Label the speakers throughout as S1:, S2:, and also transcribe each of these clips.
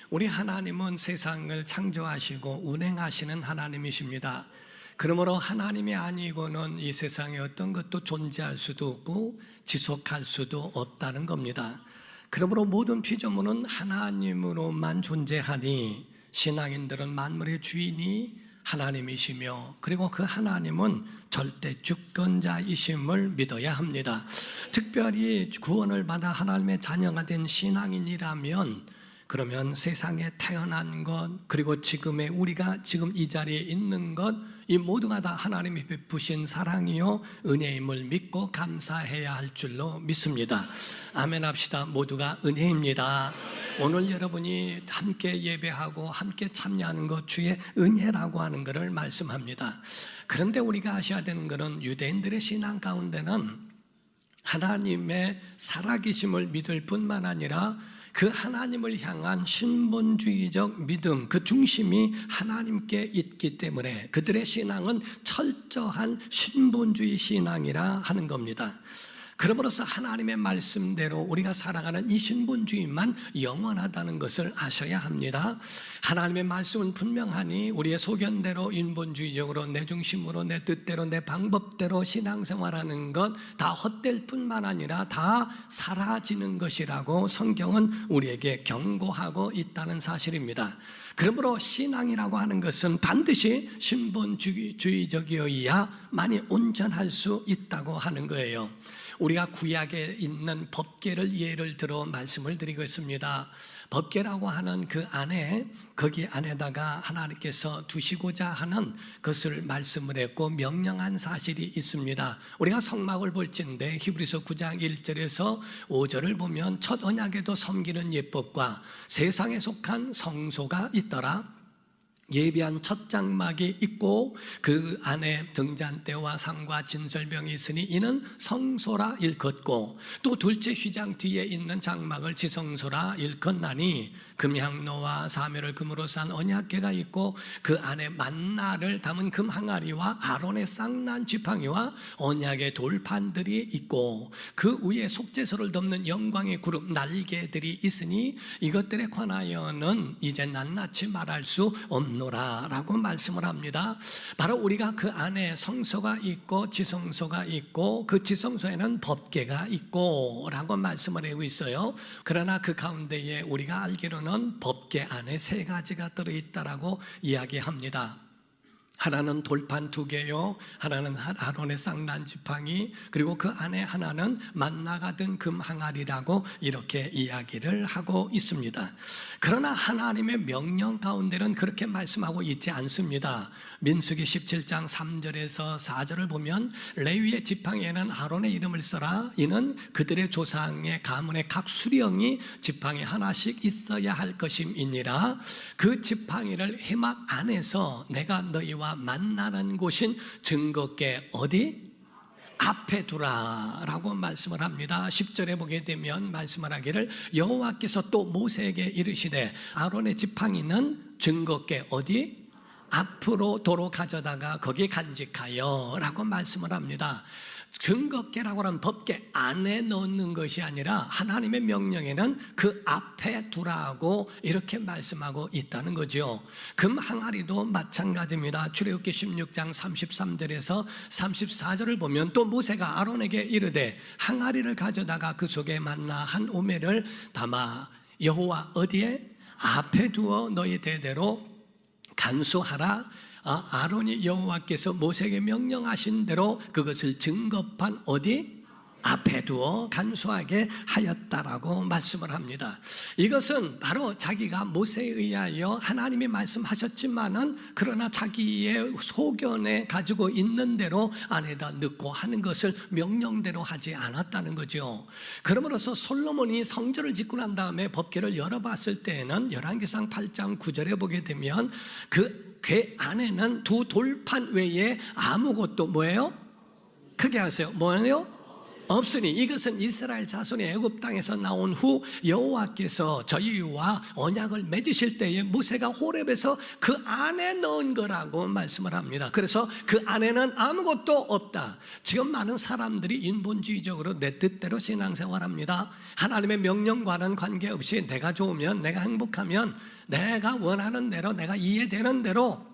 S1: 우리 하나님은 세상을 창조하시고 운행하시는 하나님이십니다. 그러므로 하나님이 아니고는 이 세상에 어떤 것도 존재할 수도 없고 지속할 수도 없다는 겁니다. 그러므로 모든 피조물은 하나님으로만 존재하니 신앙인들은 만물의 주인이 하나님이시며 그리고 그 하나님은 절대 주권자이심을 믿어야 합니다. 특별히 구원을 받아 하나님의 자녀가 된 신앙인이라면 그러면 세상에 태어난 것 그리고 지금의 우리가 지금 이 자리에 있는 것 이 모두가 다 하나님이 베푸신 사랑이요 은혜임을 믿고 감사해야 할 줄로 믿습니다. 아멘 합시다. 모두가 은혜입니다. 오늘 여러분이 함께 예배하고 함께 참여하는 것 주의 은혜라고 하는 것을 말씀합니다. 그런데 우리가 아셔야 되는 것은 유대인들의 신앙 가운데는 하나님의 살아계심을 믿을 뿐만 아니라 그 하나님을 향한 신본주의적 믿음, 그 중심이 하나님께 있기 때문에 그들의 신앙은 철저한 신본주의 신앙이라 하는 겁니다. 그러므로서 하나님의 말씀대로 우리가 살아가는 이 신본주의만 영원하다는 것을 아셔야 합니다. 하나님의 말씀은 분명하니 우리의 소견대로 인본주의적으로 내 중심으로 내 뜻대로 내 방법대로 신앙생활하는 것 다 헛될 뿐만 아니라 다 사라지는 것이라고 성경은 우리에게 경고하고 있다는 사실입니다. 그러므로 신앙이라고 하는 것은 반드시 신본주의적이어야만이 온전할 수 있다고 하는 거예요. 우리가 구약에 있는 법궤를 예를 들어 말씀을 드리겠습니다. 법궤라고 하는 그 안에 거기 안에다가 하나님께서 두시고자 하는 것을 말씀을 했고 명령한 사실이 있습니다. 우리가 성막을 볼진데 히브리서 9장 1절에서 5절을 보면 첫 언약에도 섬기는 예법과 세상에 속한 성소가 있더라. 예비한 첫 장막이 있고 그 안에 등잔대와 상과 진설병이 있으니 이는 성소라 일컫고 또 둘째 휘장 뒤에 있는 장막을 지성소라 일컫나니 금향로와 사면을 금으로 싼 언약궤가 있고 그 안에 만나를 담은 금 항아리와 아론의 쌍난 지팡이와 언약의 돌판들이 있고 그 위에 속죄소를 덮는 영광의 구름 날개들이 있으니 이것들에 관하여는 이제 낱낱이 말할 수 없노라 라고 말씀을 합니다. 바로 우리가 그 안에 성소가 있고 지성소가 있고 그 지성소에는 법궤가 있고 라고 말씀을 하고 있어요. 그러나 그 가운데에 우리가 알기로는 법궤 안에 세 가지가 들어있다라고 이야기합니다. 하나는 돌판 2개요, 하나는 아론의 쌍난 지팡이, 그리고 그 안에 하나는 만나가 든 금 항아리라고 이렇게 이야기를 하고 있습니다. 그러나 하나님의 명령 가운데는 그렇게 말씀하고 있지 않습니다. 민수기 17장 3절에서 4절을 보면 레위의 지팡이에는 아론의 이름을 써라. 이는 그들의 조상의 가문의 각 수령이 지팡이 하나씩 있어야 할 것임이니라. 그 지팡이를 회막 안에서 내가 너희와 만나는 곳인 증거궤 어디? 앞에 두라 라고 말씀을 합니다. 10절에 보게 되면 말씀을 하기를 여호와께서 또 모세에게 이르시되 아론의 지팡이는 증거궤 어디? 앞으로 도로 가져다가 거기에 간직하여 라고 말씀을 합니다. 증거궤라고 하는 법궤 안에 넣는 것이 아니라 하나님의 명령에는 그 앞에 두라고 이렇게 말씀하고 있다는 거죠. 금 항아리도 마찬가지입니다. 출애굽기 16장 33절에서 34절을 보면 또 모세가 아론에게 이르되 항아리를 가져다가 그 속에 만나 한 오매를 담아 여호와 어디에? 앞에 두어 너희 대대로 간수하라. 아론이 여호와께서 모세에게 명령하신 대로 그것을 증거판 어디? 앞에 두어 간수하게 하였다라고 말씀을 합니다. 이것은 바로 자기가 모세에 의하여 하나님이 말씀하셨지만은 그러나 자기의 소견에 가지고 있는 대로 안에다 넣고 하는 것을 명령대로 하지 않았다는 거죠. 그러므로서 솔로몬이 성전을 짓고 난 다음에 법궤를 열어봤을 때에는 열왕기상 8장 9절에 보게 되면 그 궤 안에는 두 돌판 외에 아무것도 뭐예요? 크게 하세요. 뭐예요? 없으니 이것은 이스라엘 자손이 애굽 땅에서 나온 후 여호와께서 저희와 언약을 맺으실 때에 모세가 호렙에서 그 안에 넣은 거라고 말씀을 합니다. 그래서 그 안에는 아무것도 없다. 지금 많은 사람들이 인본주의적으로 내 뜻대로 신앙생활합니다. 하나님의 명령과는 관계없이 내가 좋으면, 내가 행복하면, 내가 원하는 대로, 내가 이해되는 대로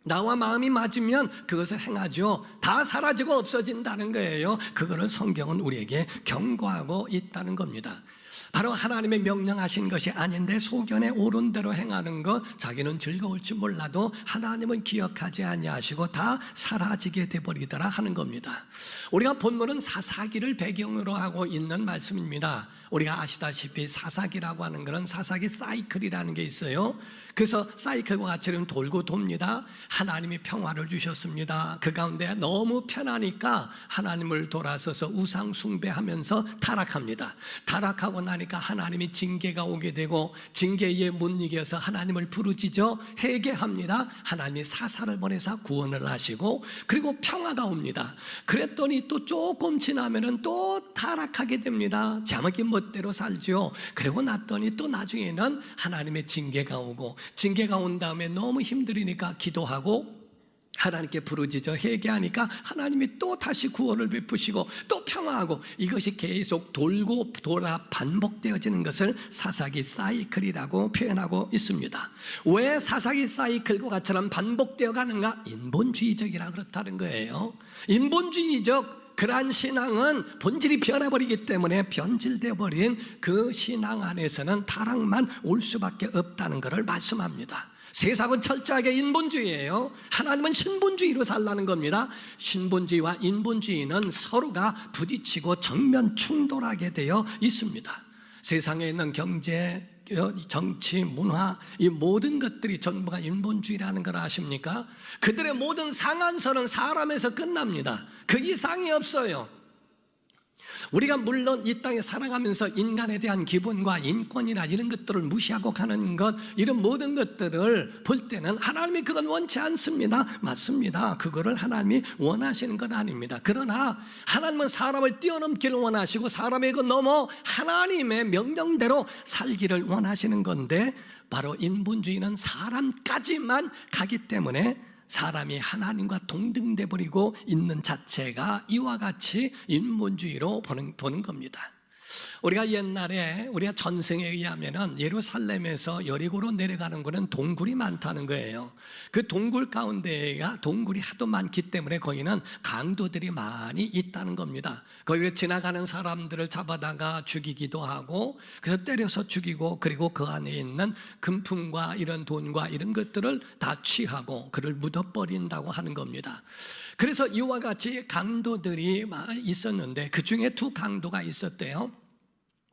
S1: 나와 마음이 맞으면 그것을 행하죠. 다 사라지고 없어진다는 거예요. 그거를 성경은 우리에게 경고하고 있다는 겁니다. 바로 하나님의 명령하신 것이 아닌데 소견에 옳은 대로 행하는 것, 자기는 즐거울지 몰라도 하나님은 기억하지 아니하시고 다 사라지게 돼버리더라 하는 겁니다. 우리가 본문은 사사기를 배경으로 하고 있는 말씀입니다. 우리가 아시다시피 사사기라고 하는 것은 사사기 사이클이라는 게 있어요. 그래서 사이클과 같이 돌고 돕니다. 하나님이 평화를 주셨습니다. 그 가운데 너무 편하니까 하나님을 돌아서서 우상 숭배하면서 타락합니다. 타락하고 나니까 하나님이 징계가 오게 되고 징계에 못 이겨서 하나님을 부르짖어 회개합니다. 하나님이 사사를 보내서 구원을 하시고 그리고 평화가 옵니다. 그랬더니 또 조금 지나면은 또 타락하게 됩니다. 자기 멋대로 살죠. 그러고 났더니 또 나중에는 하나님의 징계가 오고, 징계가 온 다음에 너무 힘들으니까 기도하고 하나님께 부르짖어 회개하니까 하나님이 또 다시 구원을 베푸시고 또 평화하고, 이것이 계속 돌고 돌아 반복되어지는 것을 사사기 사이클이라고 표현하고 있습니다. 왜 사사기 사이클과 같처럼 반복되어 가는가? 인본주의적이라 그렇다는 거예요. 인본주의적 그러한 신앙은 본질이 변해버리기 때문에 변질되어 버린 그 신앙 안에서는 타락만 올 수밖에 없다는 것을 말씀합니다. 세상은 철저하게 인본주의예요. 하나님은 신본주의로 살라는 겁니다. 신본주의와 인본주의는 서로가 부딪히고 정면 충돌하게 되어 있습니다. 세상에 있는 경제, 정치, 문화, 이 모든 것들이 전부가 인본주의라는 걸 아십니까? 그들의 모든 상한선은 사람에서 끝납니다. 그 이상이 없어요. 우리가 물론 이 땅에 살아가면서 인간에 대한 기본과 인권이나 이런 것들을 무시하고 가는 것, 이런 모든 것들을 볼 때는 하나님이 그건 원치 않습니다. 맞습니다. 그거를 하나님이 원하시는 건 아닙니다. 그러나 하나님은 사람을 뛰어넘기를 원하시고 사람의 그 넘어 하나님의 명령대로 살기를 원하시는 건데, 바로 인본주의는 사람까지만 가기 때문에 사람이 하나님과 동등돼 버리고 있는 자체가 이와 같이 인본주의로 보는 겁니다. 우리가 옛날에 우리가 전승에 의하면은 예루살렘에서 여리고로 내려가는 거는 동굴이 많다는 거예요. 그 동굴 가운데가 동굴이 하도 많기 때문에 거기는 강도들이 많이 있다는 겁니다. 거기에 지나가는 사람들을 잡아다가 죽이기도 하고, 그래서 때려서 죽이고, 그리고 그 안에 있는 금품과 이런 돈과 이런 것들을 다 취하고 그를 묻어버린다고 하는 겁니다. 그래서 이와 같이 강도들이 있었는데 그 중에 두 강도가 있었대요.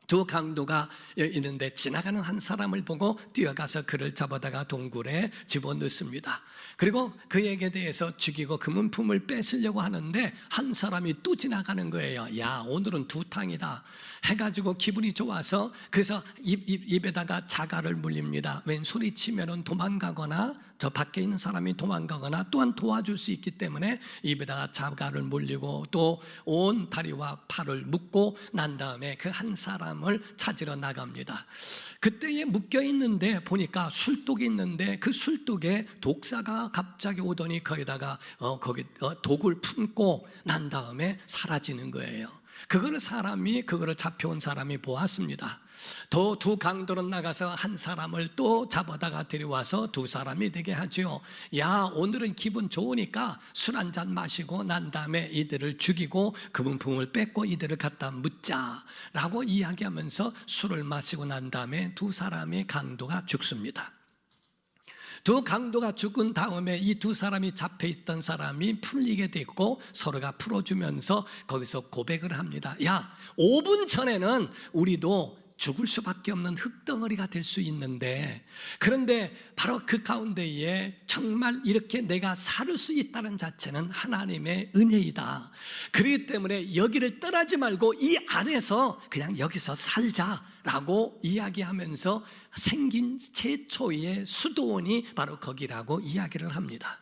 S1: 두 강도가 있는데 지나가는 한 사람을 보고 뛰어가서 그를 잡아다가 동굴에 집어넣습니다. 그리고 그에게 대해서 죽이고 금은품을 뺏으려고 하는데 한 사람이 또 지나가는 거예요. 야, 오늘은 두 탕이다 해가지고 기분이 좋아서 그래서 입에다가 자갈을 물립니다. 웬 소리치면 도망가거나 저 밖에 있는 사람이 도망가거나 또한 도와줄 수 있기 때문에 입에다가 자갈을 물리고 또 온 다리와 팔을 묶고 난 다음에 그 한 사람을 찾으러 나갑니다. 그때에 묶여 있는데 보니까 술독이 있는데 그 술독에 독사가 갑자기 오더니 거기다가 독을 품고 난 다음에 사라지는 거예요. 그거를 잡혀온 사람이 보았습니다. 또 두 강도로 나가서 한 사람을 또 잡아다가 데려와서 두 사람이 되게 하죠. 야, 오늘은 기분 좋으니까 술 한잔 마시고 난 다음에 이들을 죽이고 금은품을 뺏고 이들을 갖다 묻자라고 이야기하면서 술을 마시고 난 다음에 두 사람의 강도가 죽습니다. 두 강도가 죽은 다음에 이 두 사람이 잡혀있던 사람이 풀리게 됐고 서로가 풀어주면서 거기서 고백을 합니다. 야, 5분 전에는 우리도 죽을 수밖에 없는 흙덩어리가 될 수 있는데, 그런데 바로 그 가운데에 정말 이렇게 내가 살 수 있다는 자체는 하나님의 은혜이다. 그렇기 때문에 여기를 떠나지 말고 이 안에서 그냥 여기서 살자라고 이야기하면서 생긴 최초의 수도원이 바로 거기라고 이야기를 합니다.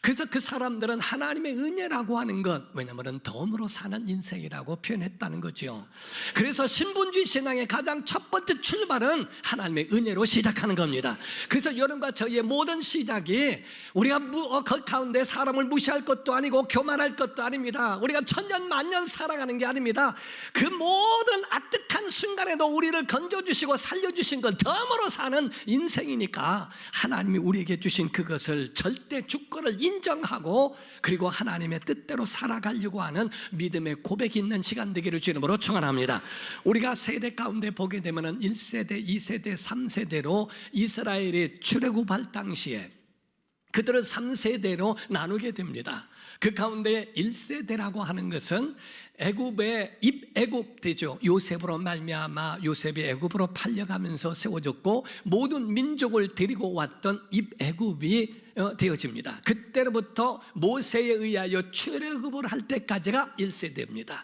S1: 그래서 그 사람들은 하나님의 은혜라고 하는 것, 왜냐하면 덤으로 사는 인생이라고 표현했다는 거죠. 그래서 신분주의 신앙의 가장 첫 번째 출발은 하나님의 은혜로 시작하는 겁니다. 그래서 여러분과 저희의 모든 시작이 우리가 그 가운데 사람을 무시할 것도 아니고 교만할 것도 아닙니다. 우리가 천년 만년 살아가는 게 아닙니다. 그 모든 아득한 순간에도 우리를 건져주시고 살려주신 것, 덤으로 사는 인생이니까 하나님이 우리에게 주신 그것을 절대 주권을 인정하고 그리고 하나님의 뜻대로 살아가려고 하는 믿음의 고백이 있는 시간 되기를 주님으로 축원합니다. 우리가 세대 가운데 보게 되면 1세대, 2세대, 3세대로 이스라엘이 출애굽할 당시에 그들을 3세대로 나누게 됩니다. 그 가운데 1세대라고 하는 것은 애굽의 입애굽되죠. 요셉으로 말미암아 요셉이 애굽으로 팔려가면서 세워졌고 모든 민족을 데리고 왔던 입애굽이 되어집니다. 그때로부터 모세에 의하여 출애굽을 할 때까지가 1세대입니다.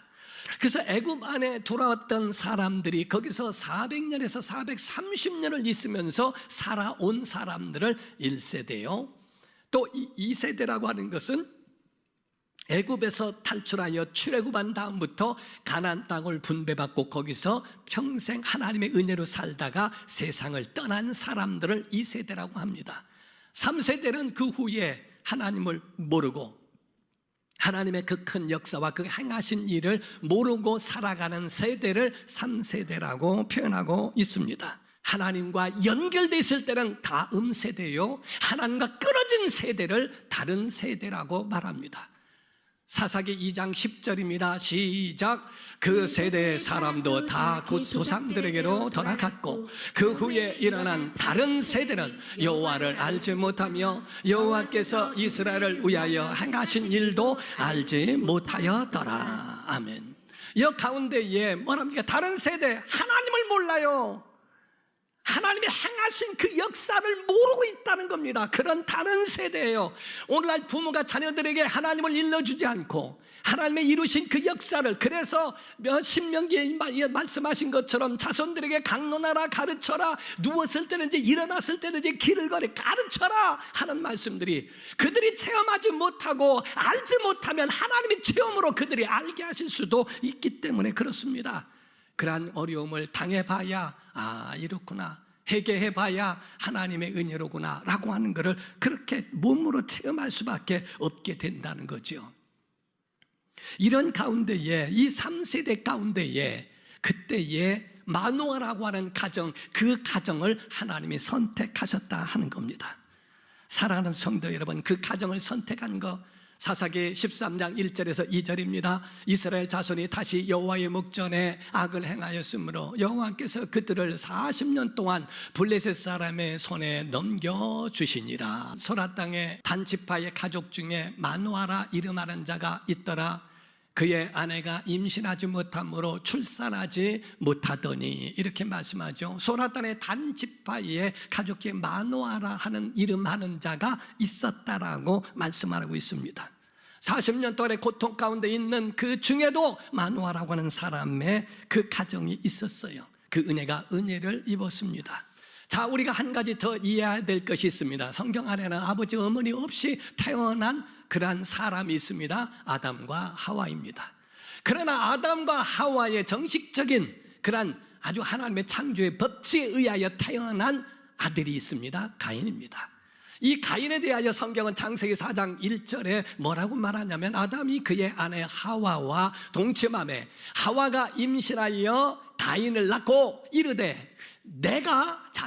S1: 그래서 애굽 안에 돌아왔던 사람들이 거기서 400년에서 430년을 있으면서 살아온 사람들을 1세대요. 또 2세대라고 하는 것은 애굽에서 탈출하여 출애굽한 다음부터 가나안 땅을 분배받고 거기서 평생 하나님의 은혜로 살다가 세상을 떠난 사람들을 2세대라고 합니다. 3세대는 그 후에 하나님을 모르고 하나님의 그 큰 역사와 그 행하신 일을 모르고 살아가는 세대를 3세대라고 표현하고 있습니다. 하나님과 연결되어 있을 때는 다음 세대요, 하나님과 끊어진 세대를 다른 세대라고 말합니다. 사사기 2장 10절입니다. 시작. 그 세대의 사람도 다 그 조상들에게로 돌아갔고 그 후에 일어난 다른 세대는 여호와를 알지 못하며 여호와께서 이스라엘을 위하여 행하신 일도 알지 못하였더라. 아멘. 이 가운데에 뭐랍니까? 다른 세대, 하나님을 몰라요. 하나님이 행하신 그 역사를 모르고 있다는 겁니다. 그런 다른 세대예요. 오늘날 부모가 자녀들에게 하나님을 일러주지 않고 하나님의 이루신 그 역사를, 그래서 신명기에 말씀하신 것처럼 자손들에게 강론하라, 가르쳐라, 누웠을 때든지 일어났을 때든지 길을 걸어 가르쳐라 하는 말씀들이 그들이 체험하지 못하고 알지 못하면 하나님의 체험으로 그들이 알게 하실 수도 있기 때문에 그렇습니다. 그러한 어려움을 당해봐야 이렇구나, 회개해봐야 하나님의 은혜로구나 라고 하는 것을 그렇게 몸으로 체험할 수밖에 없게 된다는 거죠. 이런 가운데에, 이 3세대 가운데에 그때에 마노아라고 하는 가정, 그 가정을 하나님이 선택하셨다 하는 겁니다. 사랑하는 성도 여러분, 그 가정을 선택한 거 사사기 13장 1절에서 2절입니다. 이스라엘 자손이 다시 여호와의 목전에 악을 행하였으므로 여호와께서 그들을 40년 동안 블레셋 사람의 손에 넘겨주시니라. 소라 땅의 단지파의 가족 중에 마노아라 이름하는 자가 있더라. 그의 아내가 임신하지 못함으로 출산하지 못하더니, 이렇게 말씀하죠. 소라 땅의 단지파의 가족 중에 마노아라 하는 이름하는 자가 있었다라고 말씀하고 있습니다. 40년 동안의 고통 가운데 있는 그 중에도 마노아라고 하는 사람의 그 가정이 있었어요. 그 은혜를 입었습니다. 자, 우리가 한 가지 더 이해해야 될 것이 있습니다. 성경 안에는 아버지 어머니 없이 태어난 그러한 사람이 있습니다. 아담과 하와입니다. 그러나 아담과 하와의 정식적인 그러한 아주 하나님의 창조의 법칙에 의하여 태어난 아들이 있습니다. 가인입니다. 이 가인에 대하여 성경은 창세기 4장 1절에 뭐라고 말하냐면, 아담이 그의 아내 하와와 동침하매 하와가 임신하여 가인을 낳고 이르되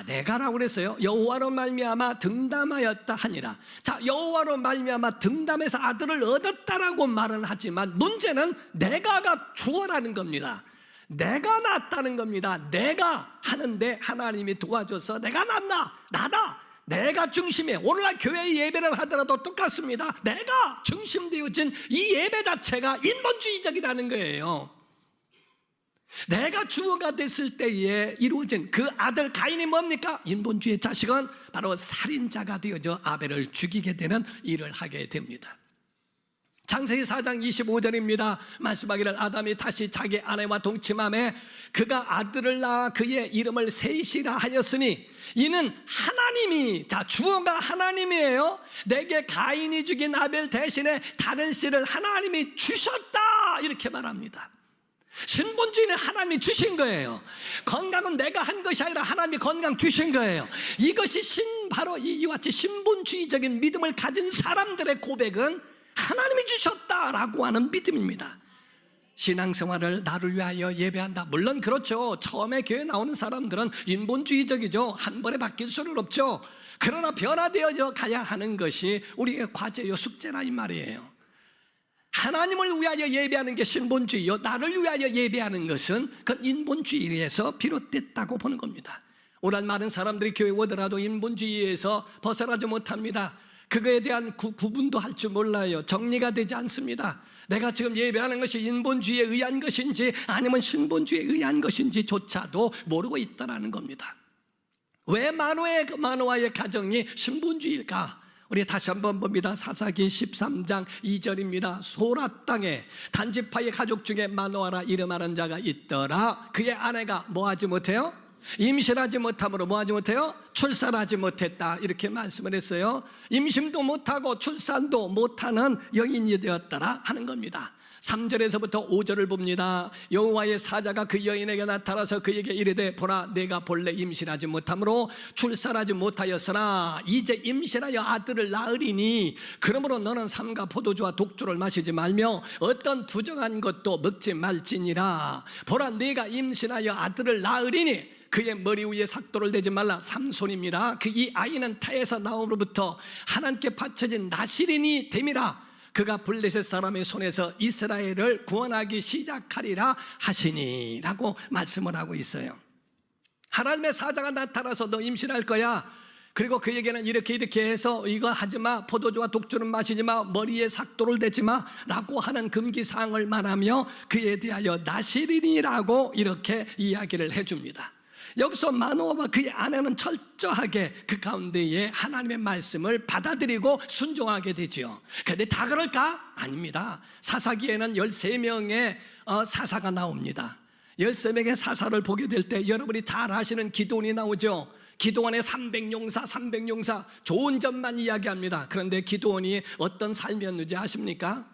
S1: 내가라고 그랬어요. 여호와로 말미암아 등담하였다 하니라. 자, 여호와로 말미암아 등담해서 아들을 얻었다라고 말은 하지만 문제는 내가가 주어라는 겁니다. 내가 낳았다는 겁니다. 내가 하는데 하나님이 도와줘서 내가 나다. 내가 중심에, 오늘날 교회 예배를 하더라도 똑같습니다. 내가 중심되어진 이 예배 자체가 인본주의적이라는 거예요. 내가 주어가 됐을 때에 이루어진 그 아들 가인이 뭡니까? 인본주의의 자식은 바로 살인자가 되어져 아벨을 죽이게 되는 일을 하게 됩니다. 창세기 4장 25절입니다. 말씀하기를 아담이 다시 자기 아내와 동침함에 그가 아들을 낳아 그의 이름을 셋이라 하였으니 이는 하나님이, 자, 주어가 하나님이에요. 내게 가인이 죽인 아벨 대신에 다른 씨를 하나님이 주셨다, 이렇게 말합니다. 신본주의는 하나님이 주신 거예요. 건강은 내가 한 것이 아니라 하나님이 건강 주신 거예요. 이것이 바로 이와 같이 신본주의적인 믿음을 가진 사람들의 고백은 하나님이 주셨다라고 하는 믿음입니다. 신앙생활을 나를 위하여 예배한다, 물론 그렇죠. 처음에 교회 나오는 사람들은 인본주의적이죠. 한 번에 바뀔 수는 없죠. 그러나 변화되어져 가야 하는 것이 우리의 과제요, 숙제라 이 말이에요. 하나님을 위하여 예배하는 게 신본주의요, 나를 위하여 예배하는 것은 그 인본주의에서 비롯됐다고 보는 겁니다. 오늘 많은 사람들이 교회 오더라도 인본주의에서 벗어나지 못합니다. 그거에 대한 구분도 할 줄 몰라요. 정리가 되지 않습니다. 내가 지금 예배하는 것이 인본주의에 의한 것인지 아니면 신본주의에 의한 것인지조차도 모르고 있다는 겁니다. 왜 마노아의 가정이 신본주의일까? 우리 다시 한번 봅니다. 사사기 13장 2절입니다. 소라 땅에 단지파의 가족 중에 마노아라 이름하는 자가 있더라. 그의 아내가 뭐하지 못해요? 임신하지 못함으로 뭐하지 못해요? 출산하지 못했다, 이렇게 말씀을 했어요. 임신도 못하고 출산도 못하는 여인이 되었더라 하는 겁니다. 3절에서부터 5절을 봅니다. 여호와의 사자가 그 여인에게 나타나서 그에게 이르되 보라, 내가 본래 임신하지 못함으로 출산하지 못하였으나 이제 임신하여 아들을 낳으리니 그러므로 너는 삼가 포도주와 독주를 마시지 말며 어떤 부정한 것도 먹지 말지니라. 보라, 내가 임신하여 아들을 낳으리니 그의 머리 위에 삭도를 대지 말라. 삼손입니다. 그 이 아이는 태에서 나옴으로부터 하나님께 바쳐진 나실인이 됨이라. 그가 블레셋 사람의 손에서 이스라엘을 구원하기 시작하리라 하시니 라고 말씀을 하고 있어요. 하나님의 사자가 나타나서 너 임신할 거야. 그리고 그에게는 이렇게 해서 이거 하지마, 포도주와 독주는 마시지 마, 머리에 삭도를 대지 마 라고 하는 금기사항을 말하며 그에 대하여 나실인이라고 이렇게 이야기를 해줍니다. 여기서 마노아와 그의 아내는 철저하게 그 가운데에 하나님의 말씀을 받아들이고 순종하게 되죠. 그런데 다 그럴까? 아닙니다. 사사기에는 13명의 사사가 나옵니다. 13명의 사사를 보게 될 때 여러분이 잘 아시는 기드온이 나오죠. 기드온의 300용사 좋은 점만 이야기합니다. 그런데 기드온이 어떤 삶이었는지 아십니까?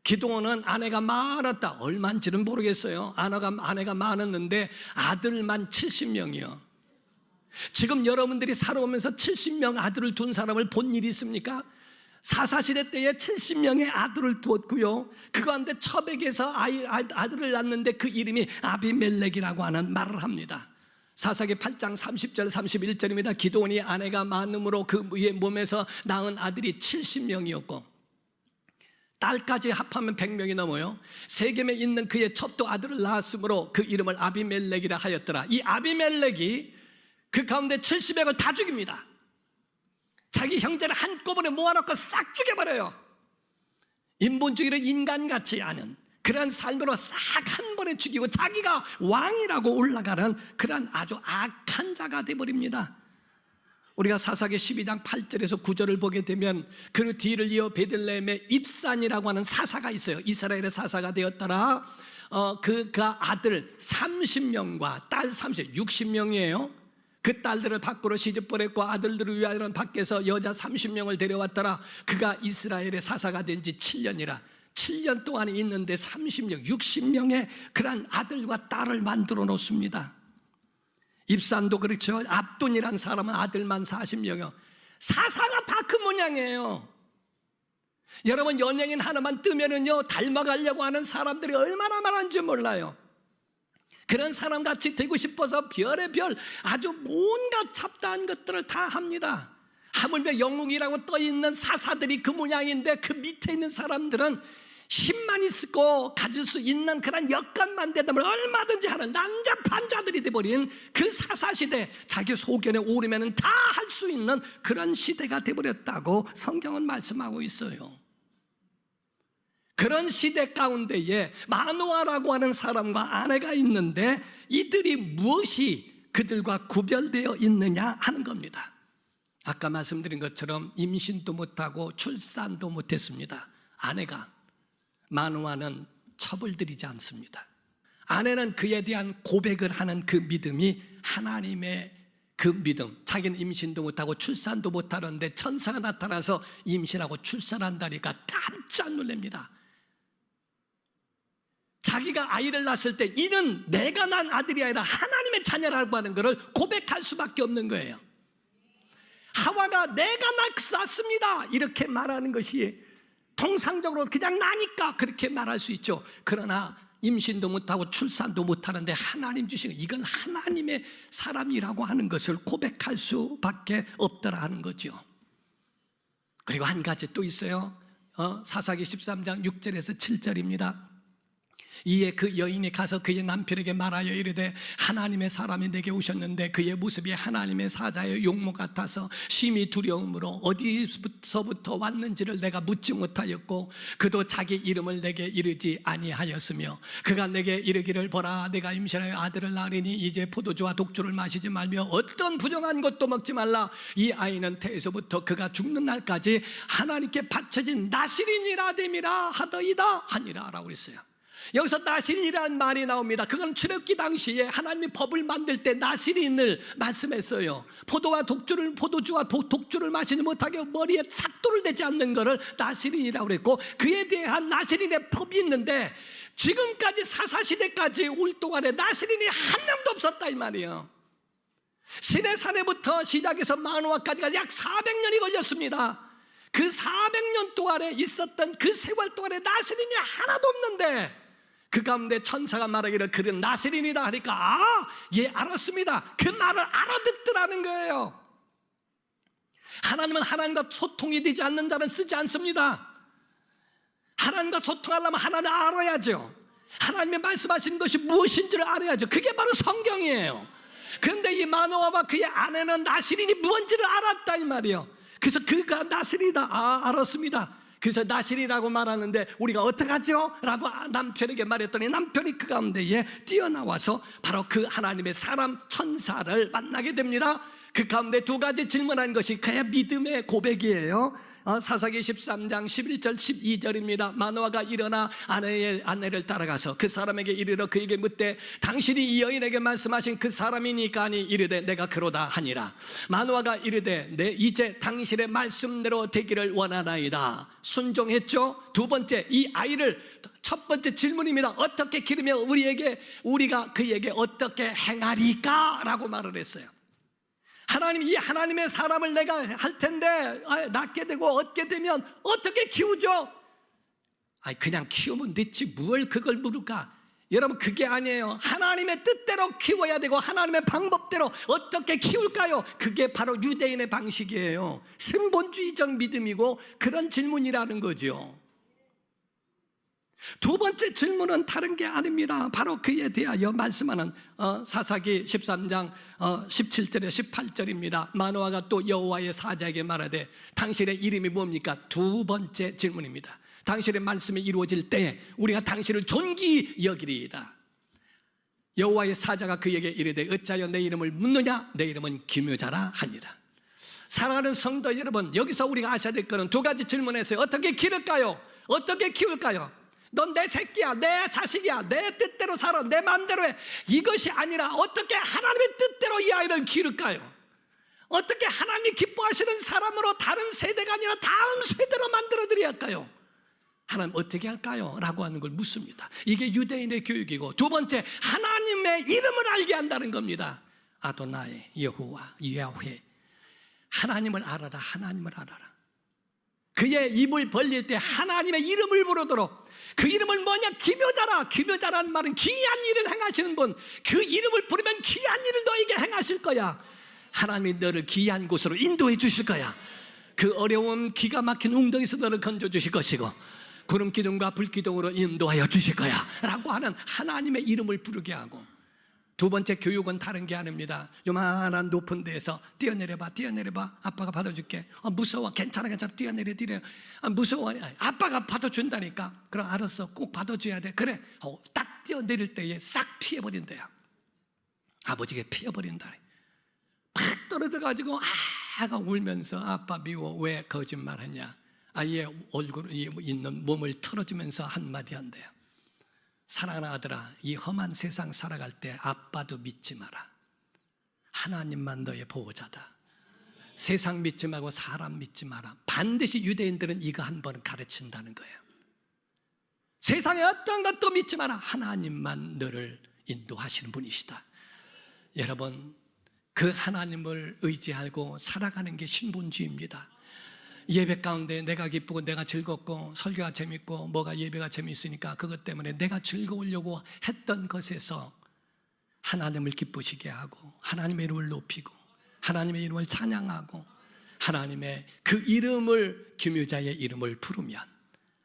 S1: 기드온은 아내가 많았다. 얼마인지는 모르겠어요. 아내가 많았는데 아들만 70명이요. 지금 여러분들이 살아오면서 70명 아들을 둔 사람을 본 일이 있습니까? 사사시대 때에 70명의 아들을 두었고요. 그 가운데 처백에서 아들을 낳는데 그 이름이 아비멜렉이라고 하는 말을 합니다. 사사기 8장 30절 31절입니다. 기드온이 아내가 많음으로 그 위에 몸에서 낳은 아들이 70명이었고 딸까지 합하면 100명이 넘어요. 세겜에 있는 그의 첩도 아들을 낳았으므로 그 이름을 아비멜렉이라 하였더라. 이 아비멜렉이 그 가운데 70명을 다 죽입니다. 자기 형제를 한꺼번에 모아놓고 싹 죽여버려요. 인본주의를 인간같이 하는 그런 삶으로 싹 한 번에 죽이고 자기가 왕이라고 올라가는 그런 아주 악한 자가 되어버립니다. 우리가 사사기 12장 8절에서 9절을 보게 되면 그 뒤를 이어 베들레헴의 입산이라고 하는 사사가 있어요. 이스라엘의 사사가 되었더라. 그가 아들 30명과 딸 60명이에요. 그 딸들을 밖으로 시집 보냈고 아들들을 위하여는 밖에서 여자 30명을 데려왔더라. 그가 이스라엘의 사사가 된 지 7년이라 7년 동안 있는데 30명, 60명의 그런 아들과 딸을 만들어 놓습니다. 입산도 그렇죠. 압돈이란 사람은 아들만 40명이요. 사사가 다 그 모양이에요. 여러분, 연예인 하나만 뜨면은요 닮아가려고 하는 사람들이 얼마나 많은지 몰라요. 그런 사람같이 되고 싶어서 별의 별 아주 온갖 잡다한 것들을 다 합니다. 하물며 영웅이라고 떠있는 사사들이 그 모양인데 그 밑에 있는 사람들은 힘만 있고 가질 수 있는 그런 여건만 되면 얼마든지 하는 난잡한 자들이 돼버린 그 사사시대, 자기 소견에 오르면 다 할 수 있는 그런 시대가 돼버렸다고 성경은 말씀하고 있어요. 그런 시대 가운데에 마노아라고 하는 사람과 아내가 있는데 이들이 무엇이 그들과 구별되어 있느냐 하는 겁니다. 아까 말씀드린 것처럼 임신도 못하고 출산도 못했습니다. 아내가. 마노아는 처벌들이지 않습니다. 아내는 그에 대한 고백을 하는 그 믿음이 하나님의 그 믿음, 자기는 임신도 못하고 출산도 못하는데 천사가 나타나서 임신하고 출산한다니까 깜짝 놀랍니다. 자기가 아이를 낳았을 때 이는 내가 낳은 아들이 아니라 하나님의 자녀라고 하는 것을 고백할 수밖에 없는 거예요. 하와가 내가 낳았습니다 이렇게 말하는 것이 통상적으로 그냥 나니까 그렇게 말할 수 있죠. 그러나 임신도 못하고 출산도 못하는데 하나님 주신 이건 하나님의 사람이라고 하는 것을 고백할 수밖에 없더라 하는 거죠. 그리고 한 가지 또 있어요. 사사기 13장 6절에서 7절입니다. 이에 그 여인이 가서 그의 남편에게 말하여 이르되 하나님의 사람이 내게 오셨는데 그의 모습이 하나님의 사자의 용모 같아서 심히 두려움으로 어디서부터 왔는지를 내가 묻지 못하였고 그도 자기 이름을 내게 이르지 아니하였으며 그가 내게 이르기를 보라 내가 임신하여 아들을 낳으리니 이제 포도주와 독주를 마시지 말며 어떤 부정한 것도 먹지 말라 이 아이는 태에서부터 그가 죽는 날까지 하나님께 바쳐진 나실인이라 됨이라 하더이다 하니라 라고 그랬어요. 여기서 나실인이라는 말이 나옵니다. 그건 출애굽기 당시에 하나님이 법을 만들 때 나실인을 말씀했어요. 포도주와 독주를 마시지 못하게 머리에 삭도를 대지 않는 것을 나실인이라고 그랬고 그에 대한 나실인의 법이 있는데 지금까지 사사시대까지 올 동안에 나실인이 한 명도 없었다 이 말이에요. 시내산에부터 시작해서 마노아까지가 약 400년이 걸렸습니다. 그 400년 동안에 있었던 그 세월 동안에 나실인이 하나도 없는데 그 가운데 천사가 말하기를 그는 나실인이다 하니까 예 알았습니다. 그 말을 알아듣더라는 거예요. 하나님은 하나님과 소통이 되지 않는 자는 쓰지 않습니다. 하나님과 소통하려면 하나님을 알아야죠. 하나님의 말씀하시는 것이 무엇인지를 알아야죠. 그게 바로 성경이에요. 그런데 이 마노아와 그의 아내는 나실인이 뭔지를 알았다 이 말이에요. 그래서 그가 나실이다 알았습니다. 그래서 나실이라고 말하는데 우리가 어떡하죠? 라고 남편에게 말했더니 남편이 그 가운데에 뛰어나와서 바로 그 하나님의 사람 천사를 만나게 됩니다. 그 가운데 두 가지 질문한 것이 그의 믿음의 고백이에요. 사사기 13장 11절 12절입니다. 마노아가 일어나 아내를 따라가서 그 사람에게 이르러 그에게 묻되 당신이 이 여인에게 말씀하신 그 사람이니까 하니 이르되 내가 그로다 하니라. 마노아가 이르되 내 이제 당신의 말씀대로 되기를 원하나이다. 순종했죠. 두 번째 이 아이를 첫 번째 질문입니다. 어떻게 기르며 우리가 그에게 어떻게 행하리까? 라고 말을 했어요. 하나님 이 하나님의 사람을 내가 할 텐데 낳게 되고 얻게 되면 어떻게 키우죠? 그냥 키우면 됐지 뭘 그걸 물을까? 여러분 그게 아니에요. 하나님의 뜻대로 키워야 되고 하나님의 방법대로 어떻게 키울까요? 그게 바로 유대인의 방식이에요. 신본주의적 믿음이고 그런 질문이라는 거죠. 두 번째 질문은 다른 게 아닙니다. 바로 그에 대하여 말씀하는 사사기 13장 17절에 18절입니다. 마노아가 또 여호와의 사자에게 말하되 당신의 이름이 뭡니까? 두 번째 질문입니다. 당신의 말씀이 이루어질 때에 우리가 당신을 존귀히 여기리이다. 여호와의 사자가 그에게 이르되 어찌하여 내 이름을 묻느냐? 내 이름은 기묘자라 하니라. 사랑하는 성도 여러분, 여기서 우리가 아셔야 될 것은 두 가지 질문에서 어떻게 기를까요? 어떻게 키울까요? 넌 내 새끼야, 내 자식이야, 내 뜻대로 살아, 내 마음대로 해. 이것이 아니라 어떻게 하나님의 뜻대로 이 아이를 기를까요? 어떻게 하나님이 기뻐하시는 사람으로 다른 세대가 아니라 다음 세대로 만들어드려야 할까요? 하나님 어떻게 할까요? 라고 하는 걸 묻습니다. 이게 유대인의 교육이고 두 번째 하나님의 이름을 알게 한다는 겁니다. 아도나이 여호와 야훼. 하나님을 알아라. 하나님을 알아라. 그의 입을 벌릴 때 하나님의 이름을 부르도록. 그 이름은 뭐냐? 기묘자라. 기묘자라는 말은 기이한 일을 행하시는 분. 그 이름을 부르면 기이한 일을 너에게 행하실 거야. 하나님이 너를 기이한 곳으로 인도해 주실 거야. 그 어려운 기가 막힌 웅덩이에서 너를 건져 주실 것이고 구름 기둥과 불 기둥으로 인도하여 주실 거야 라고 하는 하나님의 이름을 부르게 하고 두 번째 교육은 다른 게 아닙니다. 요만한 높은 데에서 뛰어내려봐, 뛰어내려봐. 아빠가 받아줄게. 무서워. 괜찮아, 괜찮아. 뛰어내려, 뛰어내려. 무서워. 아빠가 받아준다니까. 그럼 알았어. 꼭 받아줘야 돼. 그래. 딱 뛰어내릴 때에 싹 피해버린대요. 아버지가 피해버린다. 팍 떨어져가지고 아가 울면서 아빠 미워. 왜 거짓말하냐. 아이의 얼굴에 있는 몸을 털어주면서 한마디 한대요. 사랑하는 아들아, 이 험한 세상 살아갈 때 아빠도 믿지 마라. 하나님만 너의 보호자다. 세상 믿지 말고 사람 믿지 마라. 반드시 유대인들은 이거 한 번 가르친다는 거예요. 세상에 어떤 것도 믿지 마라. 하나님만 너를 인도하시는 분이시다. 여러분, 그 하나님을 의지하고 살아가는 게 신본주의입니다. 예배 가운데 내가 기쁘고 내가 즐겁고 설교가 재밌고 뭐가 예배가 재밌으니까 그것 때문에 내가 즐거우려고 했던 것에서 하나님을 기쁘시게 하고 하나님의 이름을 높이고 하나님의 이름을 찬양하고 하나님의 그 이름을 기묘자의 이름을 부르면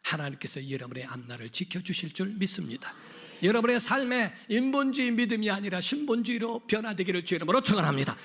S1: 하나님께서 여러분의 앞날을 지켜주실 줄 믿습니다. 여러분의 삶에 인본주의 믿음이 아니라 신본주의로 변화되기를 주의 이름으로 축원합니다.